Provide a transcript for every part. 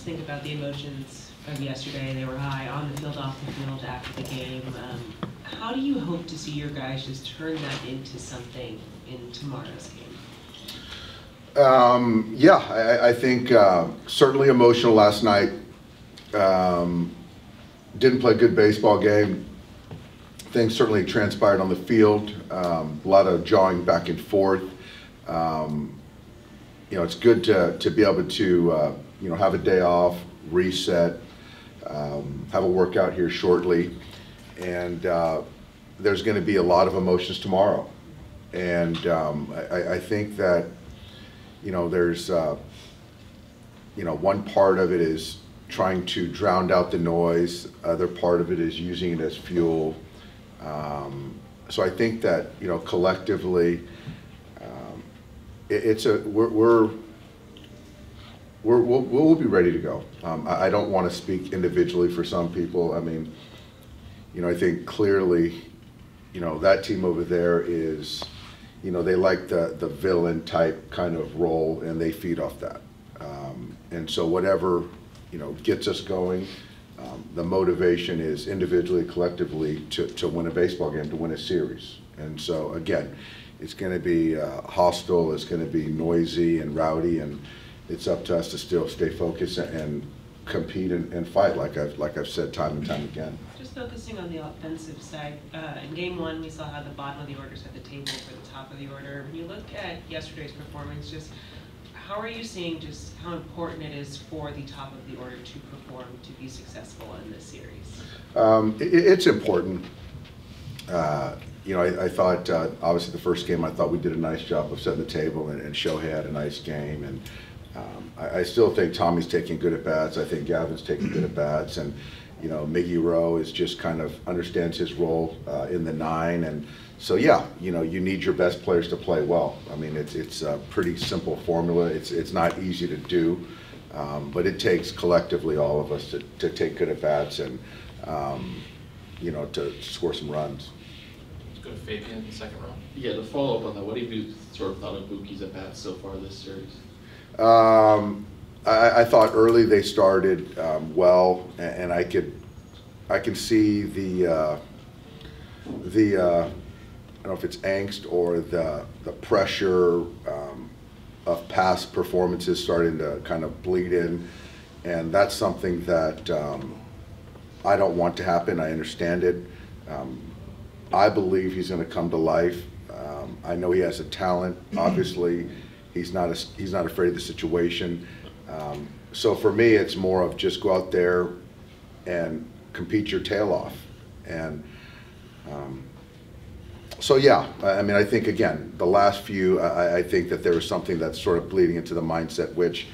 think about the emotions of yesterday. They were high on the field, off the field, after the game. How do you hope to see your guys just turn that into something in tomorrow's game? Yeah, I think certainly emotional last night. Didn't play a good baseball game. Things certainly transpired on the field. A lot of jawing back and forth. It's good to be able to have a day off, reset, have a workout here shortly, and there's going to be a lot of emotions tomorrow. And I think that there's one part of it is trying to drown out the noise. Other part of it is using it as fuel. So I think that collectively, we'll be ready to go. I don't want to speak individually for some people. I mean, I think clearly, that team over there is, they like the villain type kind of role, and they feed off that. And so whatever, gets us going, the motivation is individually, collectively to win a baseball game, to win a series. And so again, it's going to be hostile, it's going to be noisy and rowdy, and it's up to us to still stay focused and compete and fight, like I've said time and time again. Just focusing on the offensive side, in Game 1 we saw how the bottom of the order set the table for the top of the order. When you look at yesterday's performance, just how are you seeing just how important it is for the top of the order to perform to be successful in this series? It's important. I thought, obviously the first game, I thought we did a nice job of setting the table, and Shohei had a nice game. And I still think Tommy's taking good at-bats. I think Gavin's taking good at-bats. And, Miggy Rowe is just kind of understands his role in the 9. And so, yeah, you need your best players to play well. I mean, it's a pretty simple formula. It's not easy to do, but it takes collectively all of us to take good at-bats and, to score some runs. Go to Fabian in the second round. Yeah, to follow up on that, what have you sort of thought of Mookie's at bats so far this series? I thought early they started well, and I can see the I don't know if it's angst or the pressure of past performances starting to kind of bleed in, and that's something that I don't want to happen. I understand it. I believe he's going to come to life. I know he has a talent. Obviously, he's not afraid of the situation. So for me, it's more of just go out there and compete your tail off. And so yeah, I mean, I think again, the last few, I think that there was something that's sort of bleeding into the mindset, which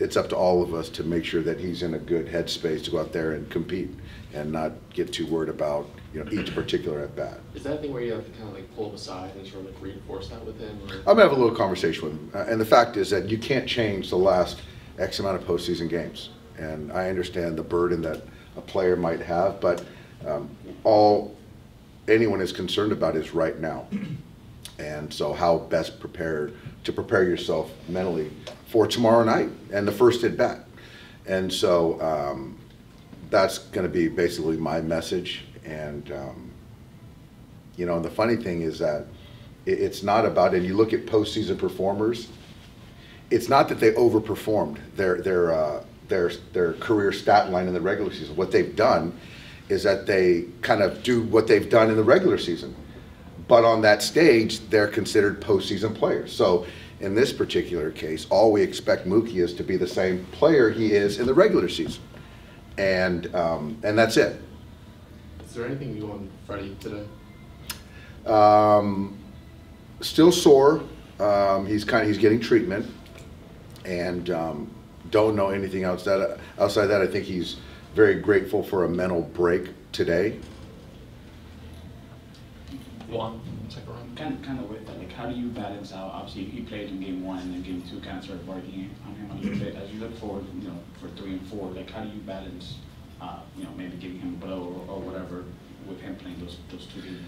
it's up to all of us to make sure that he's in a good headspace to go out there and compete and not get too worried about each particular at bat. Is that a thing where you have to kind of like pull him aside and sort of like reinforce that with him? Or? I'm gonna have a little conversation with him, and the fact is that you can't change the last X amount of postseason games, and I understand the burden that a player might have, but all anyone is concerned about is right now, and so how best prepare yourself mentally for tomorrow night and the first at bat, and so that's going to be basically my message. And and the funny thing is that it's not about, and you look at postseason performers, it's not that they overperformed their career stat line in the regular season. What they've done is that they kind of do what they've done in the regular season, but on that stage they're considered postseason players. So in this particular case, all we expect Mookie is to be the same player he is in the regular season, and that's it. Is there anything new on Freddie today? Still sore. He's getting treatment, and don't know anything outside that. I think he's very grateful for a mental break today. Juan, second round. Kind of with that, like, how do you balance out? Obviously, he played in Game 1 and then Game 2 kind of started working on him a little bit. As you look forward, for 3 and 4, like, how do you balance, maybe giving him a blow or whatever with him playing those 2 games?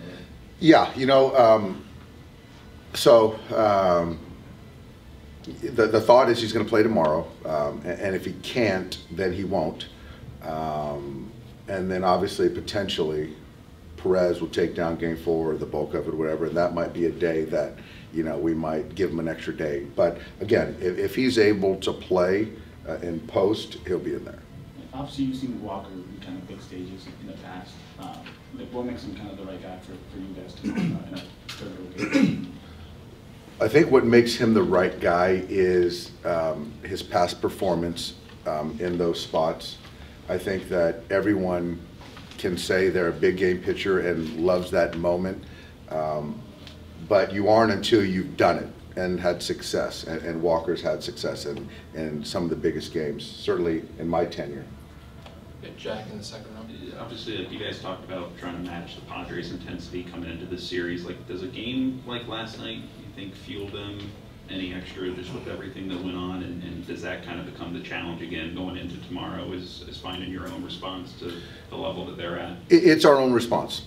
Yeah, The thought is he's going to play tomorrow, and if he can't, then he won't. And then obviously, potentially, Perez will take down Game 4, or the bulk of it, or whatever, and that might be a day that, you know, we might give him an extra day. But again, if he's able to play in post, he'll be in there. Obviously, you've seen Walker in kind of big stages in the past. Like, what makes him kind of the right guy for you guys to in a third game? I think what makes him the right guy is his past performance in those spots. I think that everyone can say they're a big game pitcher and loves that moment, but you aren't until you've done it and had success, and Walker's had success in some of the biggest games, certainly in my tenure. Jack in the second round. Obviously, like you guys talked about trying to match the Padres' intensity coming into this series. Like, does a game like last night, you think, fuel them any extra just with everything that went on? And does that kind of become the challenge again going into tomorrow, is finding your own response to the level that they're at? It's our own response.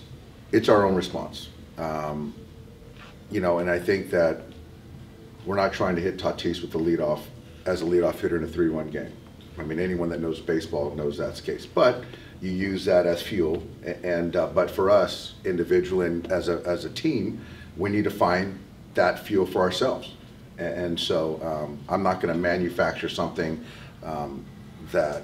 It's our own response. You know, and I think that we're not trying to hit Tatis with the leadoff as a leadoff hitter in a 3-1 game. I mean, anyone that knows baseball knows that's the case. But you use that as fuel, and but for us individually and as a team, we need to find that fuel for ourselves. And so I'm not going to manufacture something that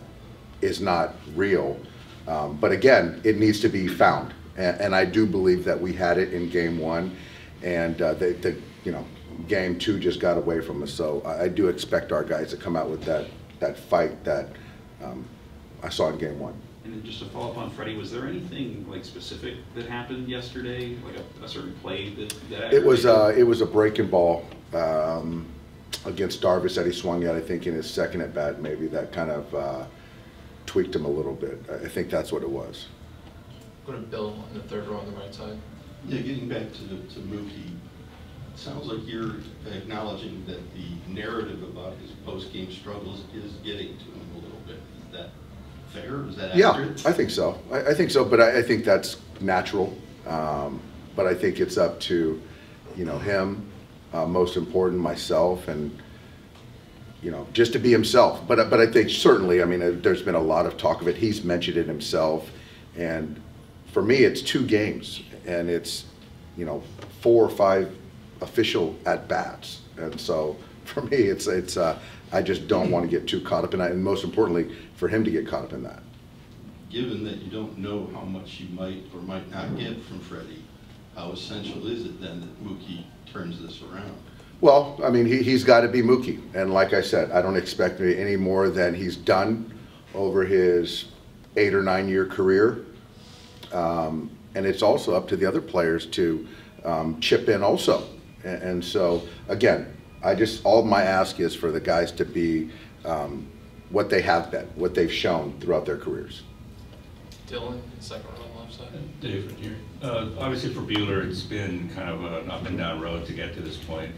is not real. But again, it needs to be found, and I do believe that we had it in Game 1, and you know, Game 2 just got away from us. So I do expect our guys to come out with that fight that I saw in Game 1. And then just to follow up on Freddie, was there anything like specific that happened yesterday, like a certain play that It was a breaking ball against Darvish that he swung at, I think in his second at bat, maybe, that kind of tweaked him a little bit. I think that's what it was. Go to Bill in the third row on the right side. Yeah, getting back to Mookie, it sounds like you're acknowledging that the narrative about his post-game struggles is getting to him a little bit. Is that fair? Is that accurate? Yeah, I think so. I think so, but I think that's natural. But I think it's up to, you know, him, most important, myself, and, you know, just to be himself. But I think certainly, I mean, there's been a lot of talk of it. He's mentioned it himself, and for me, it's 2 games, and it's, you know, 4 or 5 official at-bats. And so for me, it's I just don't want to get too caught up in that, and most importantly, for him to get caught up in that. Given that you don't know how much you might or might not get from Freddie, how essential is it then that Mookie turns this around? Well, I mean, he's got to be Mookie. And like I said, I don't expect any more than he's done over his 8 or 9 year career. And it's also up to the other players to chip in also. And so, again, all my ask is for the guys to be what they have been, what they've shown throughout their careers. Dylan in the second row on the left side. Dave from here. Obviously for Buehler, it's been kind of an up and down road to get to this point.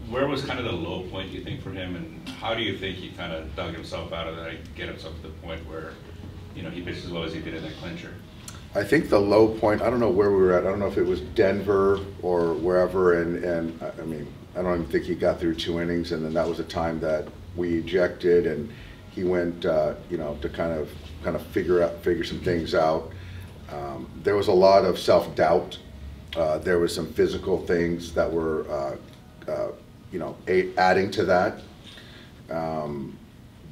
Where was kind of the low point, you think, for him, and how do you think he kind of dug himself out of that to get himself to the point where, you know, he pitched as low as he did in that clincher? I think the low point, I don't know where we were at. I don't know if it was Denver or wherever, and I mean, I don't even think he got through 2 innings, and then that was a time that we ejected, and he went, you know, to kind of figure some things out. There was a lot of self-doubt. There was some physical things that were, you know, adding to that.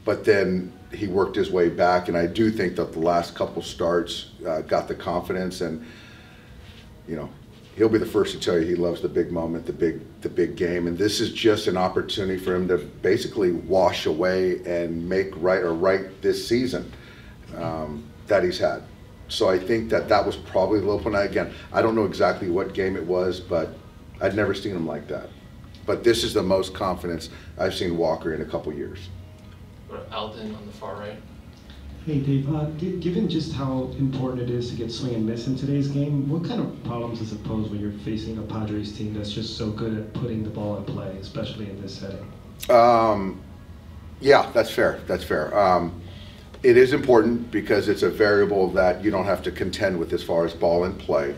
But then he worked his way back, and I do think that the last couple starts got the confidence, and, you know, he'll be the first to tell you he loves the big moment, the big game, and this is just an opportunity for him to basically wash away and make right this season that he's had. So I think that was probably the low point. Again, I don't know exactly what game it was, but I'd never seen him like that. But this is the most confidence I've seen Walker in a couple years. Go to Alden on the far right. Hey Dave, given just how important it is to get swing and miss in today's game, what kind of problems does it pose when you're facing a Padres team that's just so good at putting the ball in play, especially in this setting? Yeah, that's fair. That's fair. It is important because it's a variable that you don't have to contend with as far as ball in play.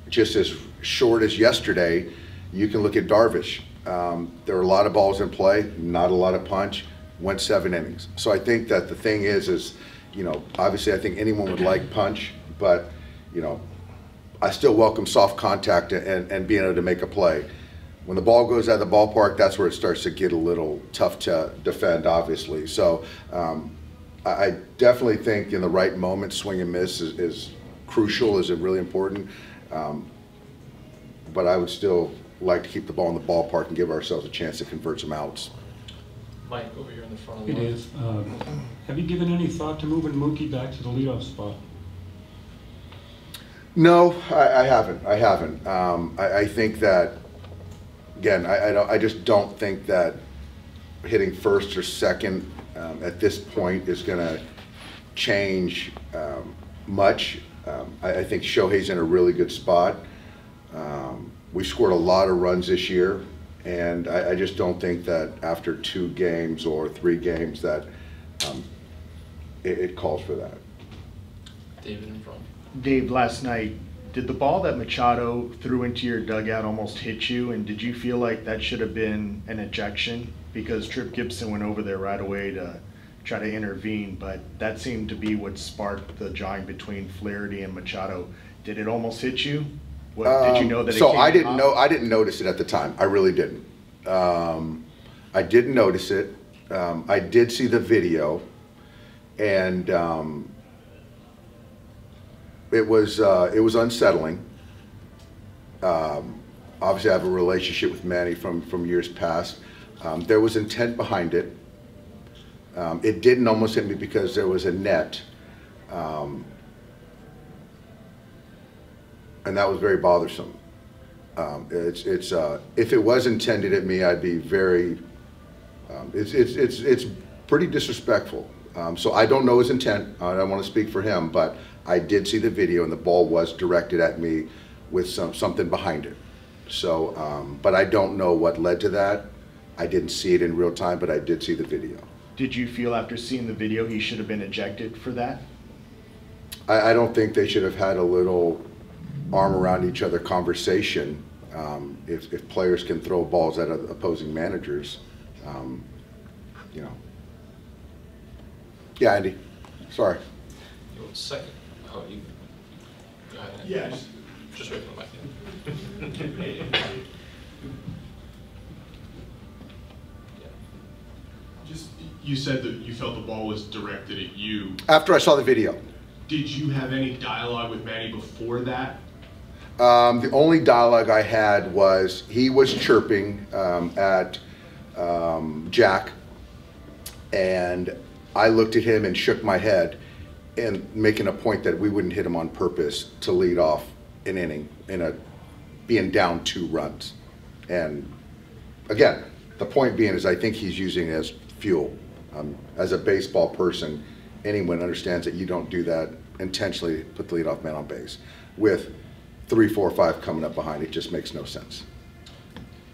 Just as short as yesterday, You can look at Darvish. There were a lot of balls in play, not a lot of punch, went 7 innings. So I think that the thing is, you know, obviously I think anyone would like punch, but, you know, I still welcome soft contact and being able to make a play. When the ball goes out of the ballpark, that's where it starts to get a little tough to defend, obviously. So I definitely think in the right moment, swing and miss is crucial, is really important. But I would still like to keep the ball in the ballpark and give ourselves a chance to convert some outs. Mike, over here in the front of It the line. is. Have you given any thought to moving Mookie back to the leadoff spot? No, I haven't. I think that, again, I just don't think that hitting first or second at this point is going to change much. I think Shohei's in a really good spot. We scored a lot of runs this year, and I just don't think that after 2 games or 3 games that it calls for that. David in front. Dave, last night, did the ball that Machado threw into your dugout almost hit you? And did you feel like that should have been an ejection? Because Tripp Gibson went over there right away to try to intervene, but that seemed to be what sparked the jawing between Flaherty and Machado. Did it almost hit you? Did you know that it so came I didn't off? know. I didn't notice it at the time. I really didn't. I didn't notice it. I did see the video, and it was unsettling. Obviously, I have a relationship with Manny from years past. There was intent behind it. It didn't almost hit me because there was a net. And that was very bothersome. If it was intended at me, I'd be very. It's pretty disrespectful. So I don't know his intent. I don't want to speak for him, but I did see the video, and the ball was directed at me with something behind it. So, but I don't know what led to that. I didn't see it in real time, but I did see the video. Did you feel after seeing the video he should have been ejected for that? I don't think they should have had a little arm around each other conversation. If players can throw balls at opposing managers, you know. Yeah, Andy. Sorry. You want second? Oh, you. Go ahead. Yeah. Just wait for the mic. Just, you said that you felt the ball was directed at you. After I saw the video. Did you have any dialogue with Manny before that? The only dialogue I had was he was chirping at Jack, and I looked at him and shook my head, and making a point that we wouldn't hit him on purpose to lead off an inning being down 2 runs. And again, the point being is I think he's using it as fuel. As a baseball person, anyone understands that you don't do that intentionally, put the leadoff man on base. With 3, 4, 5 coming up behind, it just makes no sense.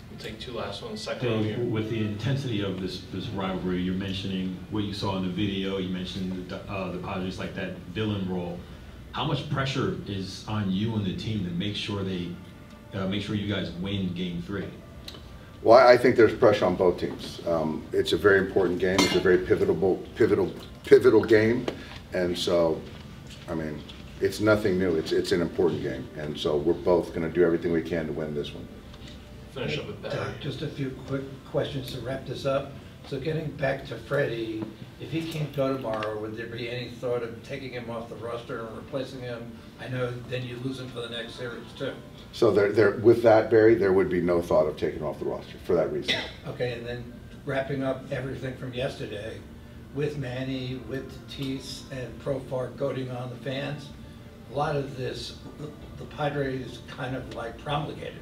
We'll take 2 last ones. Second row here. Dave, with the intensity of this rivalry, you're mentioning what you saw in the video, you mentioned the Padres like that villain role. How much pressure is on you and the team to make sure you guys win Game 3? Well, I think there's pressure on both teams. It's a very important game. It's a very pivotal game, and so, I mean, it's nothing new. It's an important game, and so we're both going to do everything we can to win this one. Finish up with Barry. Just a few quick questions to wrap this up. So getting back to Freddie, if he can't go tomorrow, would there be any thought of taking him off the roster and replacing him? I know then you lose him for the next series too. So with that, Barry, there would be no thought of taking him off the roster for that reason. Okay, and then wrapping up everything from yesterday, with Manny, with Tatis, and Profar goading on the fans, a lot of this, the Padres kind of like promulgated.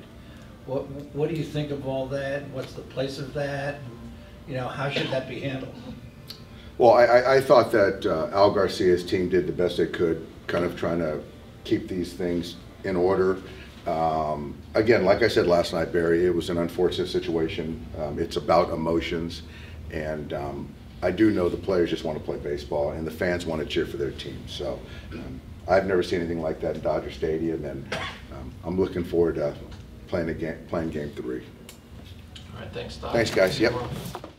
What do you think of all that? What's the place of that? You know, how should that be handled? Well, I thought that Al Garcia's team did the best they could, kind of trying to keep these things in order. Again, like I said last night, Barry, it was an unfortunate situation. It's about emotions, and I do know the players just want to play baseball, and the fans want to cheer for their team. So I've never seen anything like that in Dodger Stadium, and I'm looking forward to playing game 3. All right, thanks, Doc. Thanks, guys. See you Yep. tomorrow.